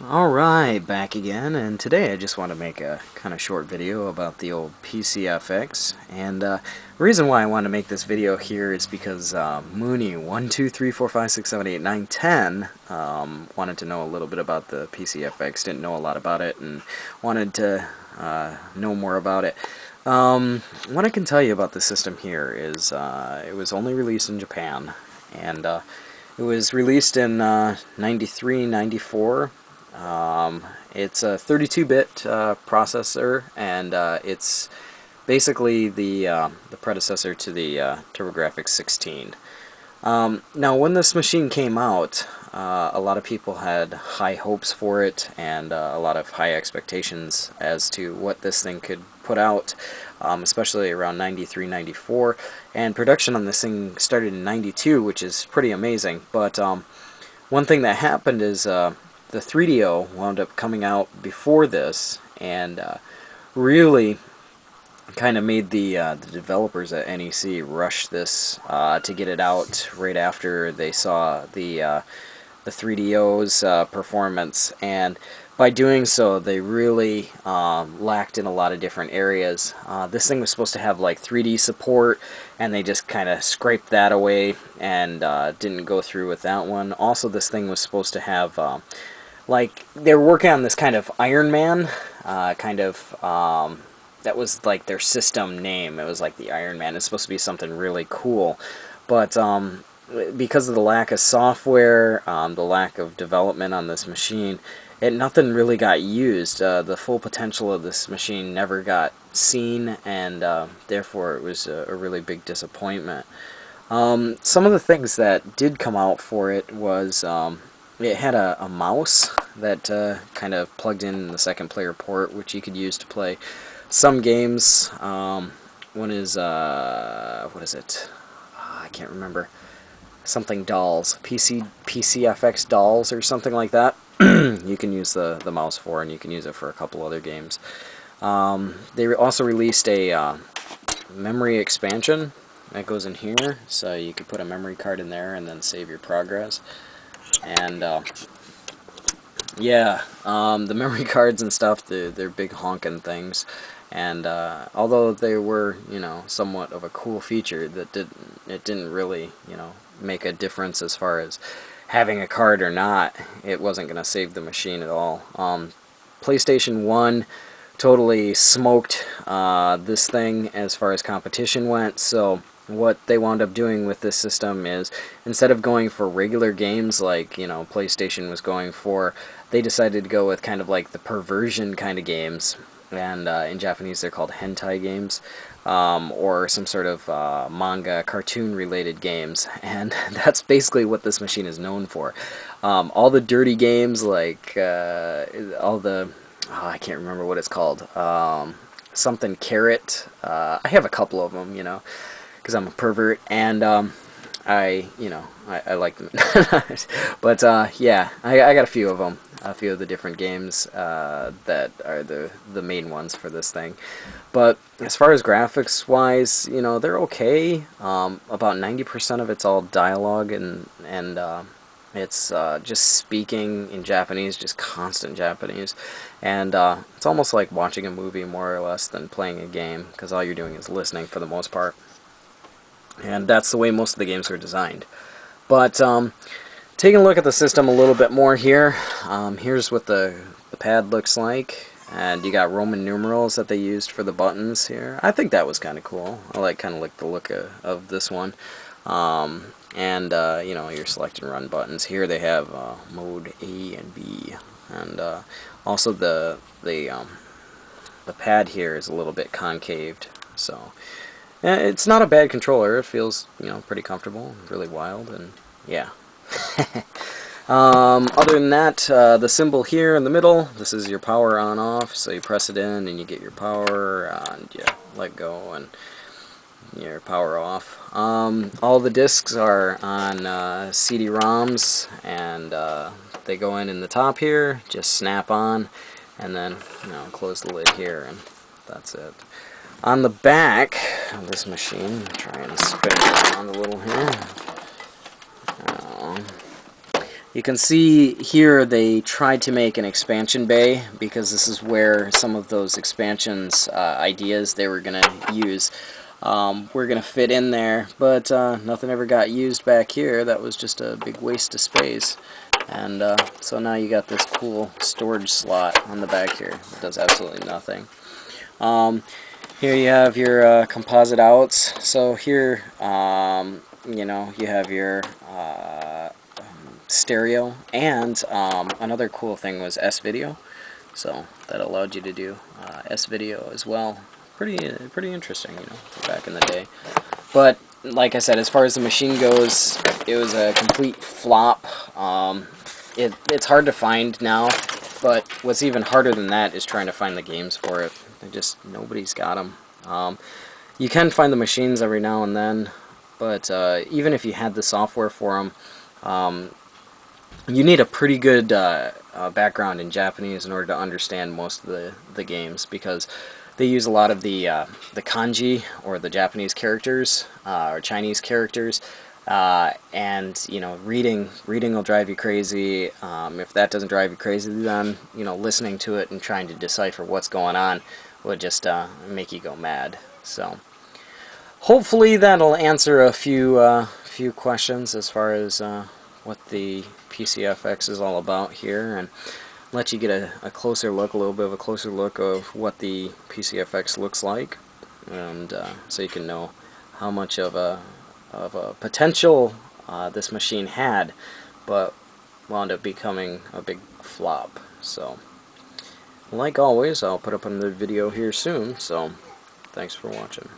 Alright, back again, and today I just want to make a kind of short video about the old PCFX. And the reason why I want to make this video here is because Mooney12345678910 wanted to know a little bit about the PCFX, didn't know a lot about it, and wanted to know more about it. What I can tell you about the system here is it was only released in Japan, and it was released in 93, 94. It's a 32-bit processor, and it's basically the predecessor to the TurboGrafx 16. Now, when this machine came out, a lot of people had high hopes for it and a lot of high expectations as to what this thing could put out, especially around 93, 94. And production on this thing started in 92, which is pretty amazing. But one thing that happened is the 3DO wound up coming out before this, and really kind of made the developers at NEC rush this to get it out right after they saw the 3DO's performance, and by doing so they really lacked in a lot of different areas. This thing was supposed to have like 3D support, and they just kind of scraped that away and didn't go through with that one. Also, this thing was supposed to have like, they were working on this kind of Iron Man, that was like their system name. It was like the Iron Man. It's supposed to be something really cool. But because of the lack of software, the lack of development on this machine, nothing really got used. The full potential of this machine never got seen, and therefore it was a really big disappointment. Some of the things that did come out for it was it had a mouse that kind of plugged in the second player port, which you could use to play some games. One is, what is it? I can't remember. Something dolls. PCFX dolls or something like that. You can use the mouse for, and you can use it for a couple other games. They also released a memory expansion that goes in here, so you could put a memory card in there and then save your progress. And yeah, the memory cards and stuff, they're big honking things, and although they were, you know, somewhat of a cool feature, it didn't really, you know, make a difference as far as having a card or not. It wasn't going to save the machine at all. PlayStation 1 totally smoked this thing as far as competition went, so what they wound up doing with this system is, instead of going for regular games like, you know, PlayStation was going for, they decided to go with kind of like the perversion kind of games, and in Japanese they're called hentai games, or some sort of manga cartoon related games, and that's basically what this machine is known for. All the dirty games, like all the, oh, I can't remember what it's called, something carrot, I have a couple of them, you know, because I'm a pervert, and I like them. But yeah, I got a few of them, a few of the different games that are the main ones for this thing. But as far as graphics wise, you know, they're okay. About 90% of it's all dialogue, and it's just speaking in Japanese, just constant Japanese, and it's almost like watching a movie more or less than playing a game, because all you're doing is listening for the most part. And that's the way most of the games are designed. But taking a look at the system a little bit more here, here's what the pad looks like, and you got Roman numerals that they used for the buttons here. I think that was kind of cool. I kind of like the look of this one. And you know, your select and run buttons. Here they have mode A and B, and also the pad here is a little bit concaved, so it's not a bad controller. It feels, you know, pretty comfortable, really wild, and yeah. Other than that, the symbol here in the middle, this is your power on off, so you press it in and you get your power, and you let go and your power off. All the discs are on CD-ROMs, and they go in the top here, just snap on, and then, you know, close the lid here, and that's it. On the back of this machine, try and spin it around a little here. You can see here they tried to make an expansion bay because this is where some of those expansions ideas they were going to use were going to fit in there, but nothing ever got used back here. That was just a big waste of space. And so now you got this cool storage slot on the back here. It does absolutely nothing. Here you have your composite outs. So here, you know, you have your stereo, and another cool thing was S-video. So that allowed you to do S-video as well. Pretty interesting, you know, for back in the day. But like I said, as far as the machine goes, it was a complete flop. It's hard to find now, but what's even harder than that is trying to find the games for it. Nobody's got them. You can find the machines every now and then, but even if you had the software for them, you need a pretty good background in Japanese in order to understand most of the games, because they use a lot of the kanji, or the Japanese characters, or Chinese characters, and you know, reading will drive you crazy. If that doesn't drive you crazy, then you know, listening to it and trying to decipher what's going on would just make you go mad. So hopefully that'll answer a few questions as far as what the PCFX is all about here, and let you get a closer look, a little bit of a closer look of what the PCFX looks like, and so you can know how much of a potential this machine had, but wound up becoming a big flop. So, like always, I'll put up another video here soon, so thanks for watching.